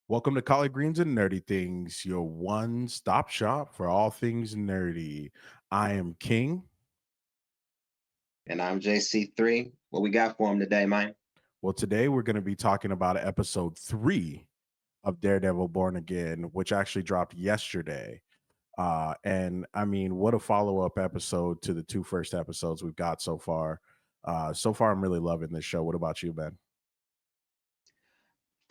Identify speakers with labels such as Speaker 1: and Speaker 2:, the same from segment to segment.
Speaker 1: Welcome to Collard Greens and Nerdy Things, your one stop shop for all things nerdy. I am King.
Speaker 2: And I'm JC3. What we got for him today, man?
Speaker 1: Well, today we're going to be talking about episode 3 of Daredevil Born Again, which actually dropped yesterday. And I mean, what a follow up episode to the two first episodes we've got so far. So far, I'm really loving this show. What about you, Ben?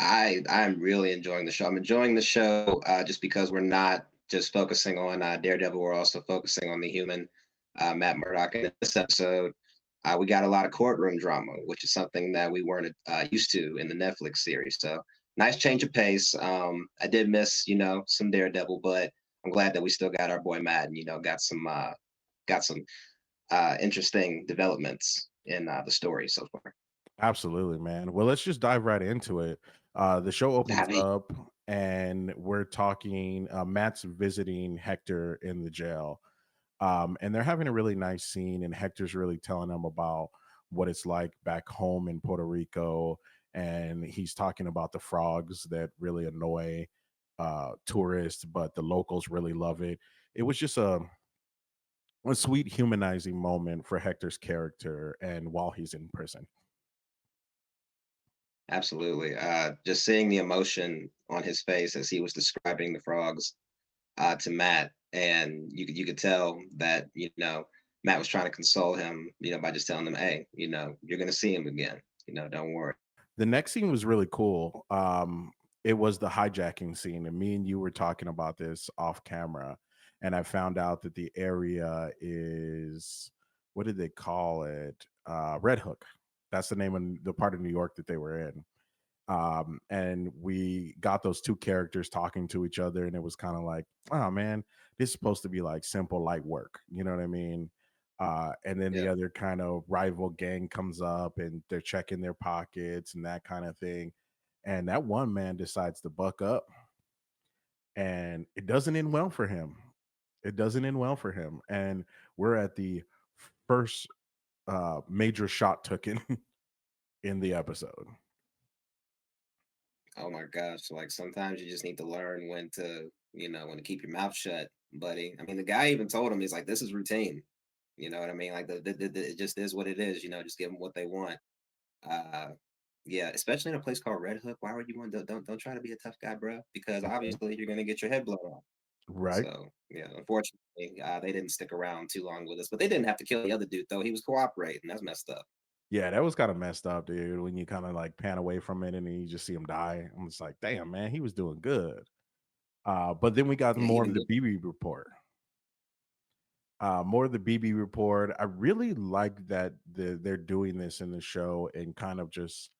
Speaker 2: I'm really enjoying the show. I'm enjoying the show just because we're not just focusing on Daredevil. We're also focusing on the human Matt Murdock. In this episode, we got a lot of courtroom drama, which is something that we weren't used to in the Netflix series. So nice change of pace. I did miss, some Daredevil, but I'm glad that we still got our boy Matt, and got some interesting developments in the story so far.
Speaker 1: Absolutely, man. Well, let's just dive right into it. The show opens
Speaker 2: Have you?
Speaker 1: up, and we're talking. Matt's visiting Hector in the jail, and they're having a really nice scene. And Hector's really telling them about what it's like back home in Puerto Rico, and he's talking about the frogs that really annoy tourists, but the locals really love it. It was just a sweet humanizing moment for Hector's character, and while he's in prison.
Speaker 2: Absolutely. Just seeing the emotion on his face as he was describing the frogs to Matt, and you could tell that Matt was trying to console him, by just telling him, "Hey, you're gonna see him again. Don't worry."
Speaker 1: The next scene was really cool. It was the hijacking scene, and me and you were talking about this off camera, and I found out that the area is, what did they call it? Red Hook. That's the name of the part of New York that they were in. And we got those two characters talking to each other, and it was kind of like, oh man, this is supposed to be like simple light work, you know what I mean? And then the
Speaker 2: Yeah.
Speaker 1: other kind of rival gang comes up, and they're checking their pockets and that kind of thing, and that one man decides to buck up, and it doesn't end well for him. It doesn't end well for him, and we're at the first major shot taken in the episode.
Speaker 2: Oh my gosh! Like sometimes you just need to learn when to keep your mouth shut, buddy. I mean, the guy even told him, he's like, "This is routine." You know what I mean? Like it just is what it is. Just give them what they want. Uh, yeah, especially in a place called Red Hook. Why would you want to don't try to be a tough guy, bro? Because
Speaker 1: Right.
Speaker 2: obviously you're gonna get your head blown off.
Speaker 1: Right.
Speaker 2: So yeah, unfortunately, they didn't stick around too long with us. But they didn't have to kill the other dude though. He was cooperating. That's messed up.
Speaker 1: Yeah, that was kind of messed up, dude. When you kind of like pan away from it and then you just see him die. I'm just like, damn, man, he was doing good. But then we got
Speaker 2: Yeah, he
Speaker 1: more
Speaker 2: even
Speaker 1: of the
Speaker 2: looked.
Speaker 1: BB report. More of the BB report. I really like that they're doing this in the show and kind of just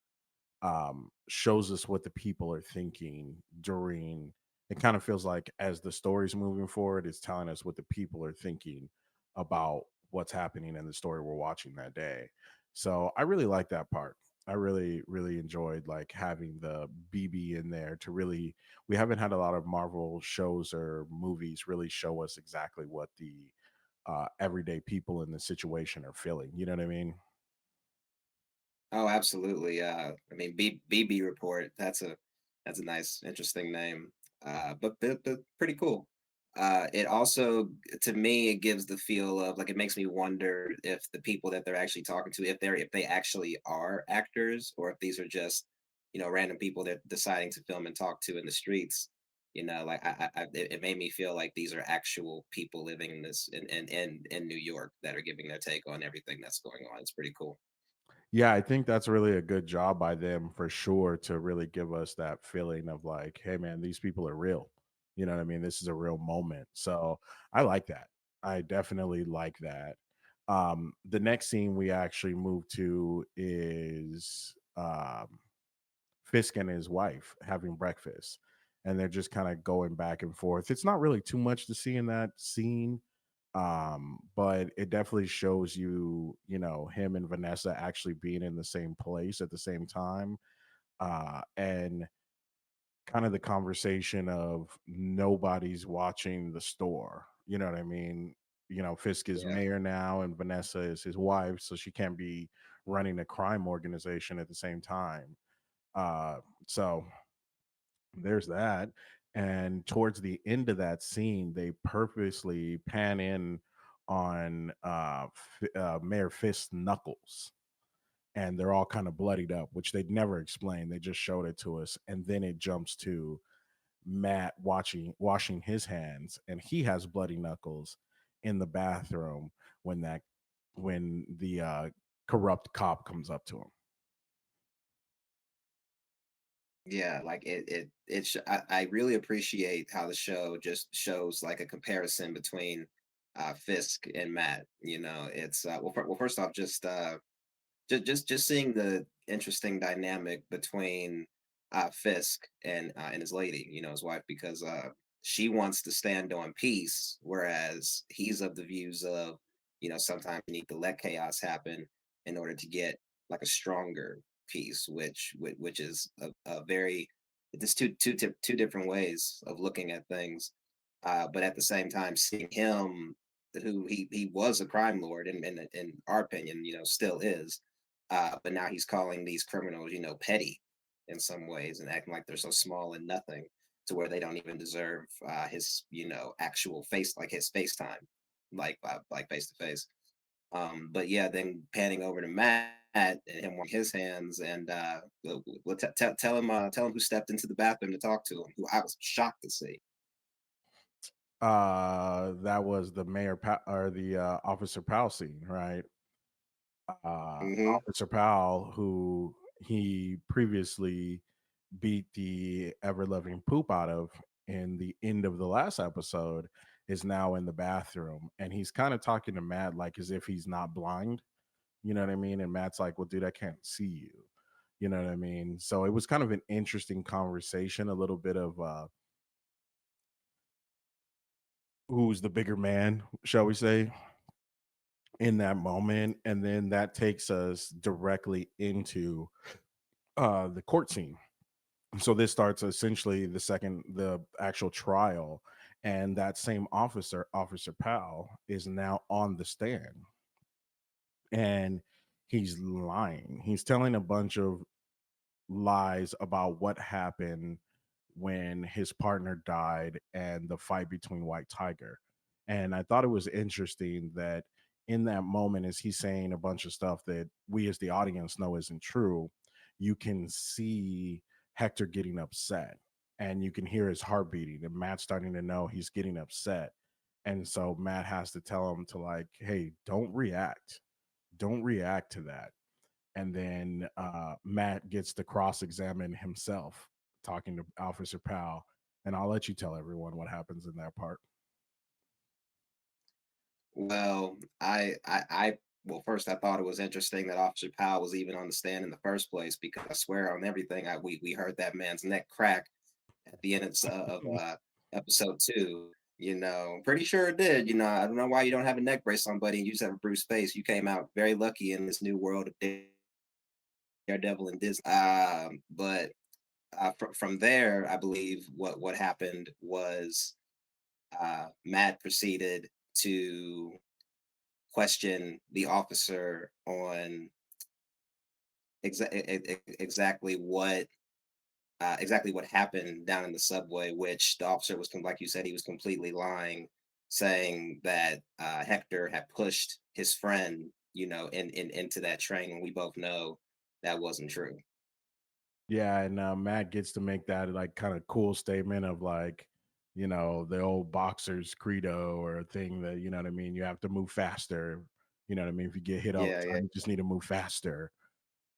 Speaker 1: shows us what the people are thinking during. It kind of feels like as the story's moving forward, it's telling us what the people are thinking about what's happening in the story we're watching that day. So I really like that part. I really, really enjoyed like having the BB in there to really. We haven't had a lot of Marvel shows or movies really show us exactly what the everyday people in the situation are feeling. You know what I mean?
Speaker 2: Oh, absolutely. I mean, BB report. That's a nice, interesting name. But pretty cool. It also, to me, it gives the feel of like it makes me wonder if the people that they're actually talking to, if they actually are actors, or if these are just random people that deciding to film and talk to in the streets. Like it made me feel like these are actual people living in in New York that are giving their take on everything that's going on. It's pretty cool.
Speaker 1: Yeah, I think that's really a good job by them for sure to really give us that feeling of like, hey man, these people are real. You know what I mean? This is a real moment. So I like that. I definitely like that. The next scene we actually move to is Fisk and his wife having breakfast, and they're just kind of going back and forth. It's not really too much to see in that scene, but it definitely shows you, him and Vanessa actually being in the same place at the same time, and kind of the conversation of nobody's watching the store. You know what I mean? Fisk is
Speaker 2: Yeah.
Speaker 1: mayor now, and Vanessa is his wife, so she can't be running a crime organization at the same time. So There's that. And towards the end of that scene, they purposely pan in on Mayor Fist's knuckles, and they're all kind of bloodied up, which they'd never explained. They just showed it to us, and then it jumps to Matt washing his hands, and he has bloody knuckles in the bathroom when that when the corrupt cop comes up to him.
Speaker 2: Yeah, like I really appreciate how the show just shows like a comparison between Fisk and Matt. You know, it's well, first off, just seeing the interesting dynamic between Fisk and his lady, you know, his wife, because she wants to stand on peace, whereas he's of the views of, you know, sometimes you need to let chaos happen in order to get like a stronger peace, which is a very just two different ways of looking at things. But at the same time, seeing him, who he was a crime lord, and in our opinion, you know, still is, but now he's calling these criminals, you know, petty in some ways and acting like they're so small and nothing to where they don't even deserve his, you know, actual face, like his FaceTime, like face to face. But yeah, then panning over to Matt and him washing his hands, and tell him who stepped into the bathroom to talk to him, who I was shocked to see.
Speaker 1: That was the or the Officer Powell scene, right?
Speaker 2: Hmm.
Speaker 1: Officer Powell, who he previously beat the ever loving poop out of in the end of the last episode, is now in the bathroom, and he's kind of talking to Matt like as if he's not blind. You know what I mean? And Matt's like, "Well, dude, I can't see you." You know what I mean? So it was kind of an interesting conversation, a little bit of who's the bigger man, shall we say, in that moment. And then that takes us directly into the court scene. So this starts essentially the actual trial, and that same officer, Officer Powell, is now on the stand, and he's lying. He's telling a bunch of lies about what happened when his partner died and the fight between White Tiger. And I thought it was interesting that in that moment, as he's saying a bunch of stuff that we as the audience know isn't true, you can see Hector getting upset and you can hear his heart beating, and Matt's starting to know he's getting upset. And so Matt has to tell him to, like, hey, don't react to that. And then Matt gets to cross-examine himself, talking to Officer Powell. And I'll let you tell everyone what happens in that part.
Speaker 2: Well, well, first I thought it was interesting that Officer Powell was even on the stand in the first place, because I swear on everything, we heard that man's neck crack at the end of episode two. You know, pretty sure it did. You know, I don't know why you don't have a neck brace on, buddy. You just have a bruised face. You came out very lucky in this new world of Daredevil and Disney. But from there, I believe what happened was Matt proceeded to question the officer on exactly what happened down in the subway, which the officer was like you said, he was completely lying, saying that Hector had pushed his friend, you know, into that train, when we both know that wasn't true.
Speaker 1: Yeah, and Matt gets to make that like kind of cool statement of like, the old boxer's credo or a thing that, you know what I mean, you have to move faster. You know what I mean? If you get hit all
Speaker 2: Yeah,
Speaker 1: the
Speaker 2: yeah,
Speaker 1: time, you just need to move faster.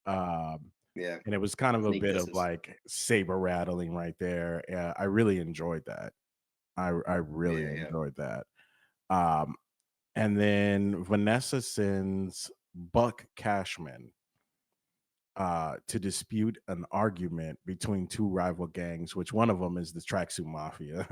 Speaker 1: Um,
Speaker 2: yeah.
Speaker 1: and it was kind of a
Speaker 2: Sneak
Speaker 1: bit of
Speaker 2: distance.
Speaker 1: like saber rattling right there. I really enjoyed that. I really
Speaker 2: Yeah, yeah.
Speaker 1: enjoyed that. Um, and then Vanessa sends Buck Cashman to dispute an argument between two rival gangs, which one of them is the Tracksuit Mafia.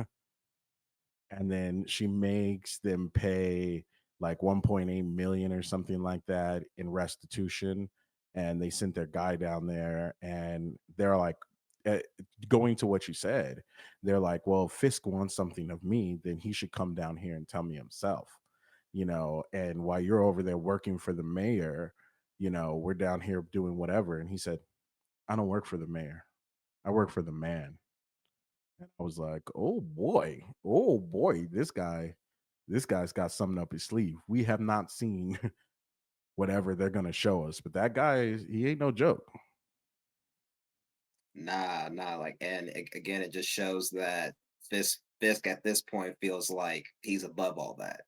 Speaker 1: And then she makes them pay like 1.8 million or something like that in restitution. And they sent their guy down there, and they're like, uh, going to what you said, they're like, well, if Fisk wants something of me, then he should come down here and tell me himself, and while you're over there working for the mayor, we're down here doing whatever. And he said, I don't work for the mayor, I work for the man. And I was like, oh boy, this guy's got something up his sleeve. We have not seen whatever they're gonna show us, but that guy, he ain't no joke.
Speaker 2: Nah, nah, like, and again, it just shows that Fisk at this point feels like he's above all that.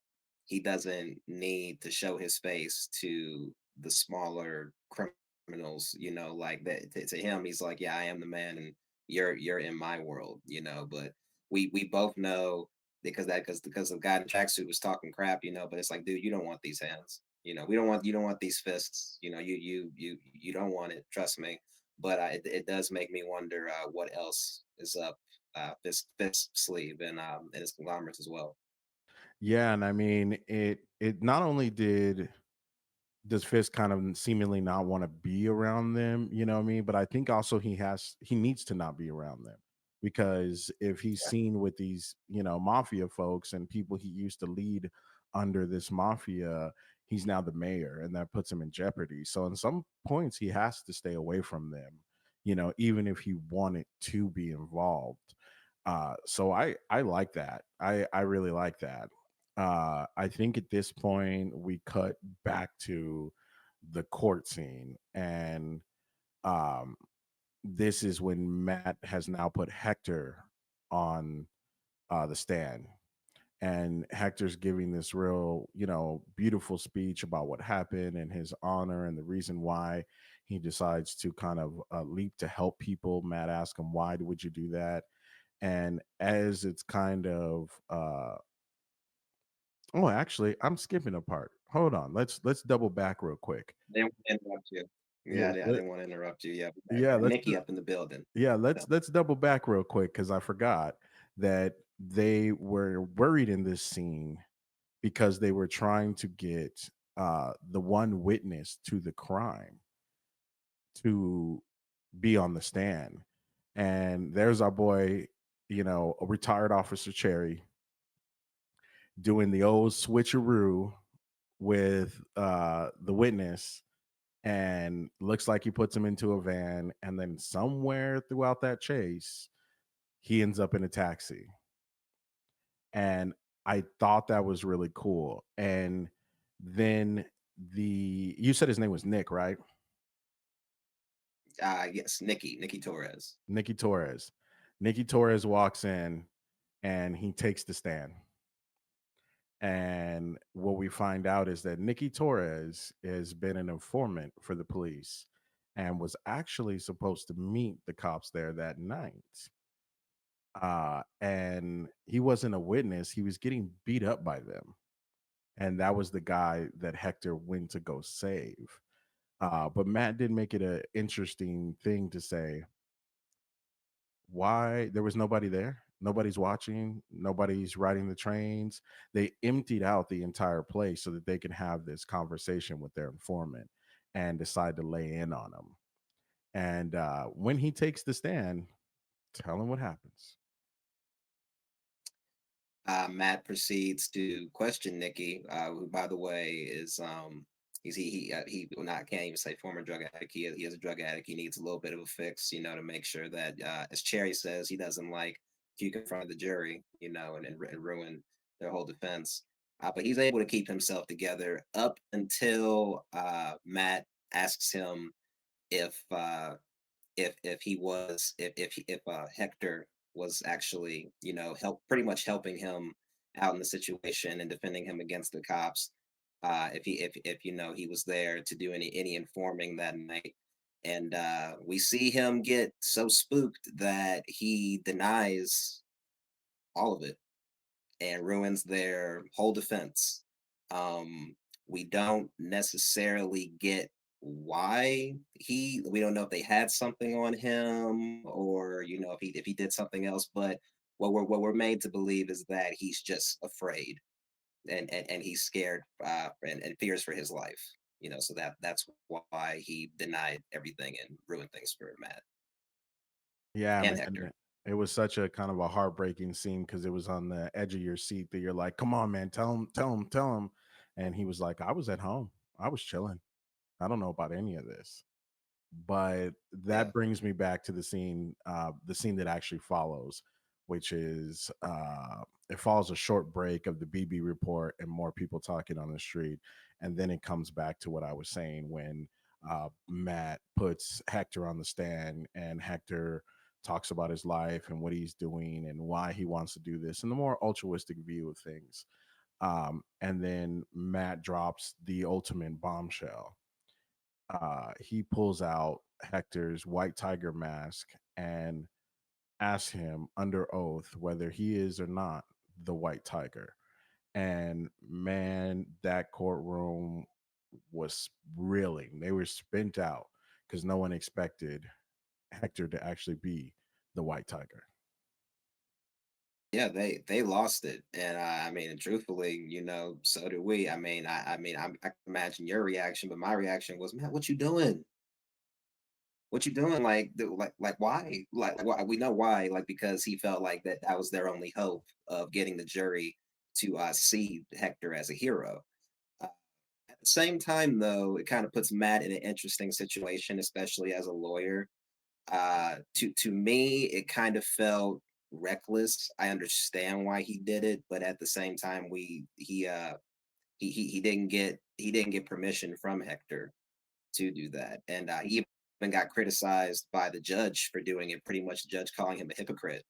Speaker 2: He doesn't need to show his face to the smaller criminals, like that. To him, he's like, yeah, I am the man, and you're in my world, But we both know because the guy in the tracksuit was talking crap, But it's like, dude, you don't want these hands, We don't want you don't want these fists, you don't want it. Trust me, but it does make me wonder what else is up Fisk's sleeve and his conglomerates as well.
Speaker 1: Yeah, and I mean, it not only does Fisk kind of seemingly not want to be around them, you know what I mean? But I think also he needs to not be around them because if he's
Speaker 2: Yeah.
Speaker 1: seen with these, mafia folks and people he used to lead under this mafia, he's now the mayor and that puts him in jeopardy. So in some points he has to stay away from them, even if he wanted to be involved. So I like that. I really like that. I think at this point we cut back to the court scene, and um, this is when Matt has now put Hector on the stand, and Hector's giving this real, beautiful speech about what happened and his honor and the reason why he decides to kind of leap to help people. Matt asks him, "Why would you do that?" And as it's kind of oh, actually, I'm skipping a part. Hold on. Let's double back real quick.
Speaker 2: Didn't want to interrupt you.
Speaker 1: Yeah,
Speaker 2: Yeah, I didn't want to interrupt you. Yeah, we
Speaker 1: yeah,
Speaker 2: got Nikki up in the building.
Speaker 1: yeah,
Speaker 2: Yeah.
Speaker 1: let's double back real quick because I forgot that they were worried in this scene because they were trying to get the one witness to the crime to be on the stand. And there's our boy, a retired officer Cherry doing the old switcheroo with the witness, and looks like he puts him into a van, and then somewhere throughout that chase he ends up in a taxi. And I thought that was really cool. And then you said his name was Nick, right?
Speaker 2: Yes, Nikki Torres.
Speaker 1: Nicky Torres. Nicky Torres walks in and he takes the stand. And what we find out is that Nicky Torres has been an informant for the police and was actually supposed to meet the cops there that night. And he wasn't a witness, he was getting beat up by them. And that was the guy that Hector went to go save. But Matt did make it an interesting thing to say why there was nobody there. Nobody's watching, nobody's riding the trains. They emptied out the entire place so that they can have this conversation with their informant and decide to lay in on him. And when he takes the stand, tell him what happens.
Speaker 2: Matt proceeds to question Nikki, who, by the way, is well, not can't even say former drug addict. He is a drug addict. He needs a little bit of a fix, to make sure that, as Cherry says, he doesn't like if you confront the jury, and ruin their whole defense. But he's able to keep himself together up until Matt asks him if if Hector was actually help pretty much helping him out in the situation and defending him against the cops, if he was there to do any informing that night. And we see him get so spooked that he denies all of it and ruins their whole defense. We don't necessarily get why we don't know if they had something on him, or if he did something else, but what we're made to believe is that he's just afraid, and he's scared, and fears for his life, so that's why he denied everything and ruined things for Matt
Speaker 1: Yeah,
Speaker 2: and
Speaker 1: man.
Speaker 2: Hector.
Speaker 1: It was such a kind of a heartbreaking scene because it was on the edge of your seat that you're like, come on, man, tell him, tell him, tell him. And he was like, I was at home. I was chilling. I don't know about any of this. But
Speaker 2: Yeah.
Speaker 1: that brings me back to the scene that actually follows which is it follows a short break of the BB report and more people talking on the street, and then it comes back to what I was saying when Matt puts Hector on the stand, and Hector talks about his life and what he's doing and why he wants to do this and the more altruistic view of things. And then Matt drops the ultimate bombshell. He pulls out Hector's white tiger mask and asks him under oath whether he is or not the white tiger. And man, that courtroom was reeling. They were spent out because no one expected Hector to actually be the white tiger.
Speaker 2: Yeah, they lost it, and I mean, truthfully, so did we. I can imagine your reaction, but my reaction was, "Man, what you doing? What you doing? Like, why? Like, why? We know why. Like, because he felt like that was their only hope of getting the jury to see Hector as a hero. Uh, at the same time, though, it kind of puts Matt in an interesting situation, especially as a lawyer. To me, it kind of felt reckless. I understand why he did it, but at the same time, he didn't get permission from Hector to do that, and he even got criticized by the judge for doing it. Pretty much, the judge calling him a hypocrite,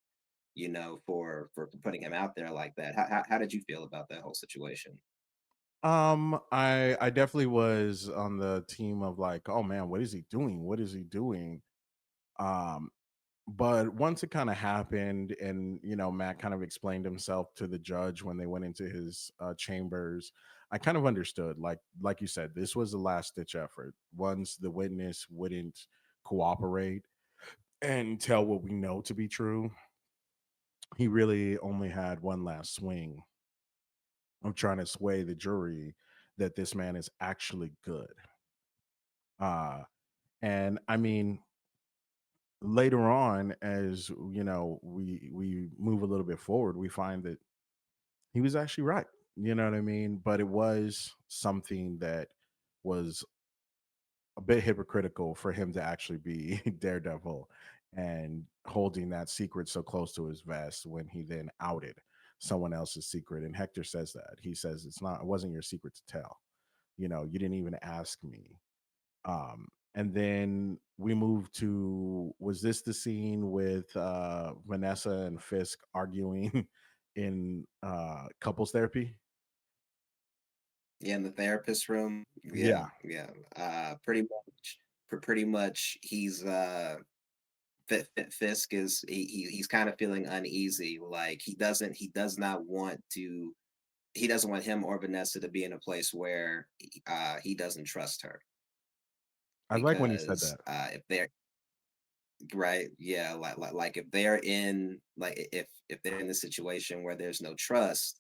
Speaker 2: for putting him out there like that. How did you feel about that whole situation?
Speaker 1: I definitely was on the team of like, oh man, what is he doing? What is he doing? Um, but once it kind of happened, and Matt kind of explained himself to the judge when they went into his chambers, I kind of understood. Like you said, this was a last ditch effort. Once the witness wouldn't cooperate and tell what we know to be true, he really only had one last swing of trying to sway the jury that this man is actually good. Uh, and I mean, later on, as we move a little bit forward, we find that he was actually right. You know what I mean? But it was something that was a bit hypocritical for him to actually be Daredevil and holding that secret so close to his vest when he then outed someone else's secret. And Hector says that. He says it wasn't your secret to tell. You didn't even ask me. And then we moved to, was this the scene with Vanessa and Fisk arguing in couples therapy?
Speaker 2: Yeah, in the therapist room. Yeah,
Speaker 1: Yeah.
Speaker 2: yeah. Pretty much, Fisk is he's kind of feeling uneasy. Like he does not want to. He doesn't want him or Vanessa to be in a place where he doesn't trust her
Speaker 1: I like when you said
Speaker 2: because
Speaker 1: that.
Speaker 2: if they're right, yeah, like if they're in if they're in the situation where there's no trust,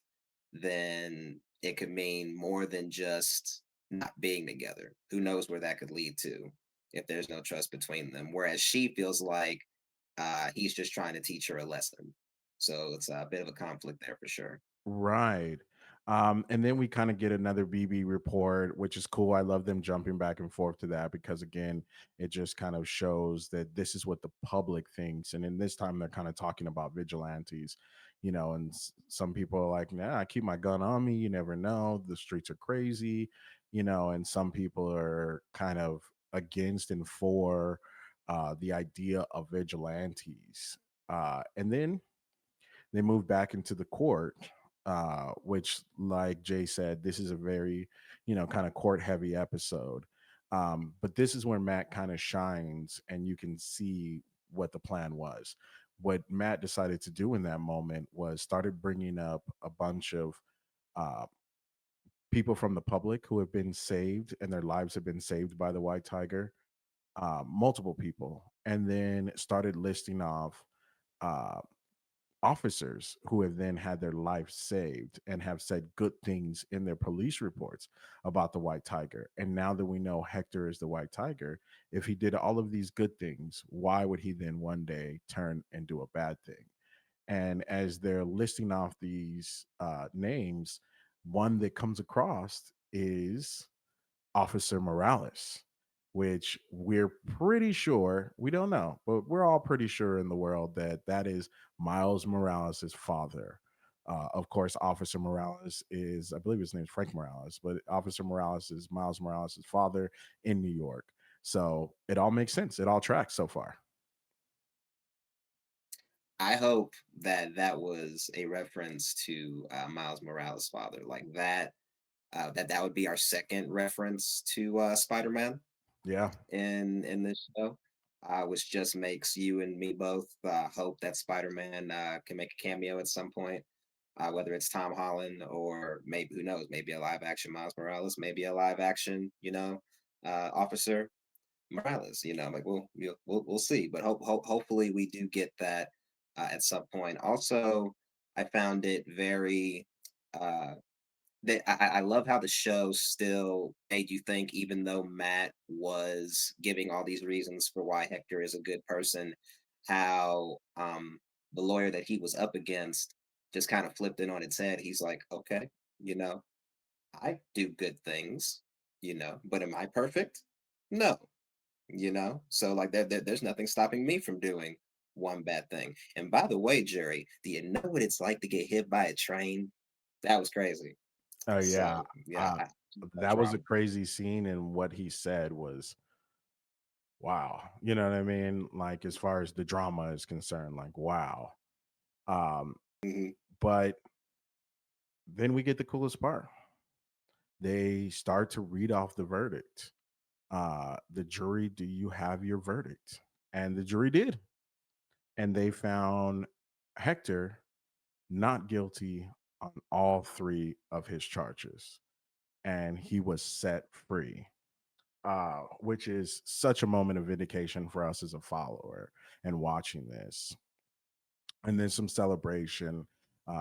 Speaker 2: then it could mean more than just not being together. Who knows where that could lead to if there's no trust between them? Whereas she feels like he's just trying to teach her a lesson. So it's a bit of a conflict there for sure.
Speaker 1: Right. And then we kind of get another BB report, which is cool. I love them jumping back and forth to that because, again, it just kind of shows that this is what the public thinks. And in this time, they're kind of talking about vigilantes, and some people are like, nah, I keep my gun on me. You never know. The streets are crazy, and some people are kind of against and for the idea of vigilantes. And then they moved back into the court, which, like Jay said, this is a very, kind of court heavy episode. But this is where Matt kind of shines, and you can see what the plan was. What Matt decided to do in that moment was started bringing up a bunch of uh, people from the public who have been saved and their lives have been saved by the white tiger, multiple people, and then started listing off uh, officers who have then had their life saved and have said good things in their police reports about the white tiger. And now that we know Hector is the white tiger, if he did all of these good things, why would he then one day turn and do a bad thing? And as they're listing off these names, one that comes across is Officer Morales. which we're pretty sure, we don't know, but we're all pretty sure in the world that that is Miles Morales' father. Of course, Officer Morales is, I believe his name is Frank Morales, but Officer Morales is Miles Morales' father in New York. So it all makes sense. It all tracks so far.
Speaker 2: I hope that that was a reference to Miles Morales' father, like that. That would be our second reference to Spider-Man
Speaker 1: Yeah.
Speaker 2: in this show, which just makes you and me both hope that Spider-Man can make a cameo at some point, whether it's Tom Holland or maybe who knows, maybe a live action Miles Morales, maybe a live action, Officer Morales. Like we'll see, but hopefully we do get that at some point. Also, I found it very. Uh, I love how the show still made you think, even though Matt was giving all these reasons for why Hector is a good person, how the lawyer that he was up against just kind of flipped it on its head. He's like, okay, you know, I do good things, but am I perfect? No, so like there's nothing stopping me from doing one bad thing. And by the way, Jerry, do you know what it's like to get hit by a train? That was crazy.
Speaker 1: Oh yeah.
Speaker 2: So yeah,
Speaker 1: Uh,
Speaker 2: that
Speaker 1: that was a
Speaker 2: drama.
Speaker 1: crazy scene, and what he said was wow. You know what I mean? Like as far as the drama is concerned, like wow. Um,
Speaker 2: Hmm.
Speaker 1: but then we get the coolest part. They start to read off the verdict. The jury, do you have your verdict? And the jury did. And they found Hector not guilty on all three of his charges. And he was set free, which is such a moment of vindication for us as a follower and watching this. And then some celebration.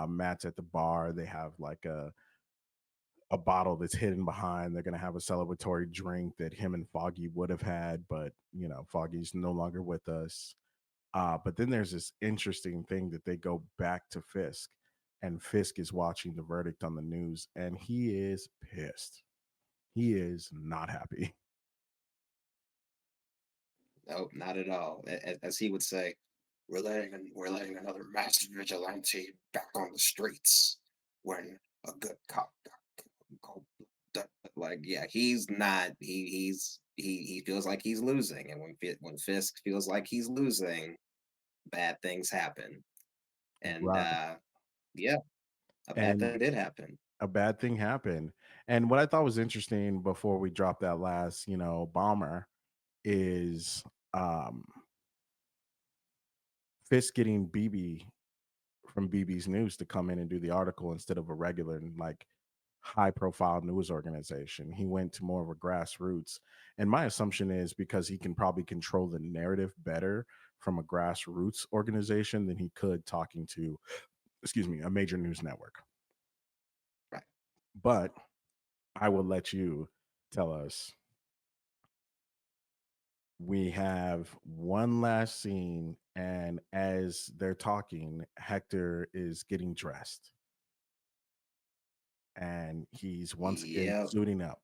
Speaker 1: Matt's at the bar. They have like a bottle that's hidden behind. They're going to have a celebratory drink that him and Foggy would have had, but Foggy's no longer with us. But then there's this interesting thing that they go back to Fisk, and Fisk is watching the verdict on the news, and he is pissed. He is not happy.
Speaker 2: No, not at all. As he would say, we're letting another masked vigilante back on the streets when a good cop got cold. Like, yeah, he's not. He feels like he's losing, and when Fisk feels like he's losing, bad things happen. And
Speaker 1: Right.
Speaker 2: yeah, a bad
Speaker 1: And
Speaker 2: thing did happen.
Speaker 1: a bad thing happened. And what I thought was interesting before we dropped that last, bomber is um Fisk getting BB from BB's News to come in and do the article instead of a regular like high profile news organization. He went to more of a grassroots. And my assumption is because he can probably control the narrative better from a grassroots organization than he could talking to, excuse me, a major news network.
Speaker 2: Right.
Speaker 1: But I will let you tell us. We have one last scene, and as they're talking, Hector is getting dressed and he's once again
Speaker 2: Yep.
Speaker 1: suiting up.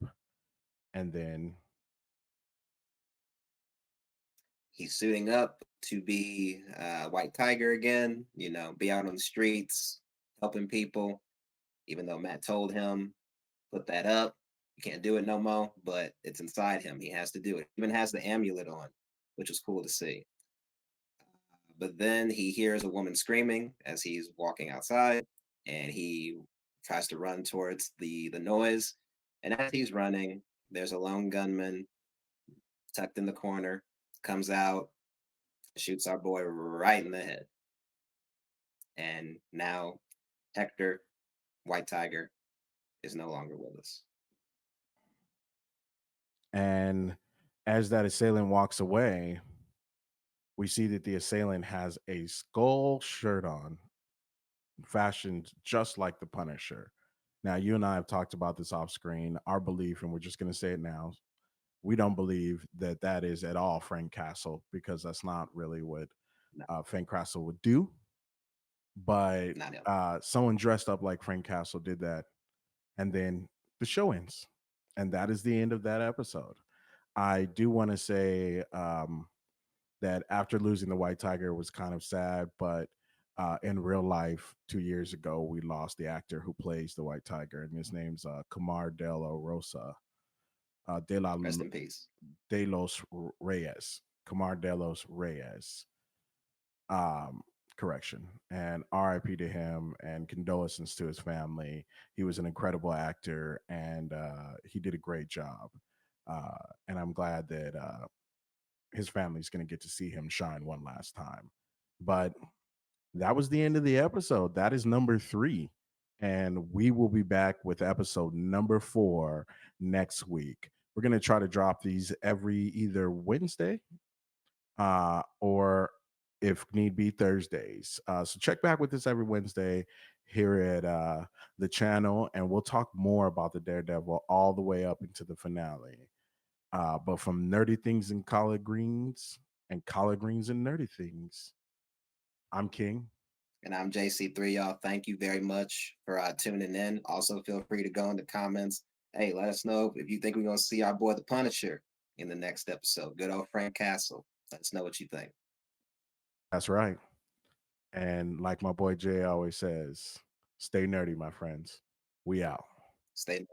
Speaker 1: And then,
Speaker 2: He's suiting up to be White Tiger again, be out on the streets, helping people, even though Matt told him, put that up. You can't do it no more, but it's inside him. He has to do it. Even has the amulet on, which was cool to see. But then he hears a woman screaming as he's walking outside, and he tries to run towards the noise. And as he's running, there's a lone gunman tucked in the corner, comes out, shoots our boy right in the head. And now Hector, White Tiger, is no longer with us.
Speaker 1: and as that assailant walks away, we see that the assailant has a skull shirt on, fashioned just like the Punisher. Now, you and I have talked about this off screen. Our belief, and we're just going to say it now, we don't believe that that is at all Frank Castle because that's not really what
Speaker 2: No,
Speaker 1: Frank Castle would do. But
Speaker 2: not him.
Speaker 1: someone dressed up like Frank Castle did that, and then the show ends, and that is the end of that episode. I do want to say that after losing the white tiger was kind of sad, but in real life, 2 years ago, we lost the actor who plays the white tiger, and his name's Kamar De La Rosa, De La
Speaker 2: Rest in peace.
Speaker 1: De los Reyes, Kamar De los Reyes. Um, Correction, and RIP to him, and condolences to his family. He was an incredible actor, and he did a great job. And I'm glad that his family's going to get to see him shine one last time. But that was the end of the episode. That is number 3. And we will be back with episode number 4 next week. We're going to try to drop these every either Wednesday or if need be Thursdays. So check back with us every Wednesday here at the channel, and we'll talk more about the Daredevil all the way up into the finale. But from nerdy things and collard greens and nerdy things, I'm King.
Speaker 2: And I'm JC3, y'all. Thank you very much for tuning in. Also, feel free to go in the comments. Hey, let us know if you think we're going to see our boy the Punisher in the next episode. Good old Frank Castle. Let us know what you think.
Speaker 1: That's right. And like my boy Jay always says, stay nerdy, my friends. We out.
Speaker 2: Stay.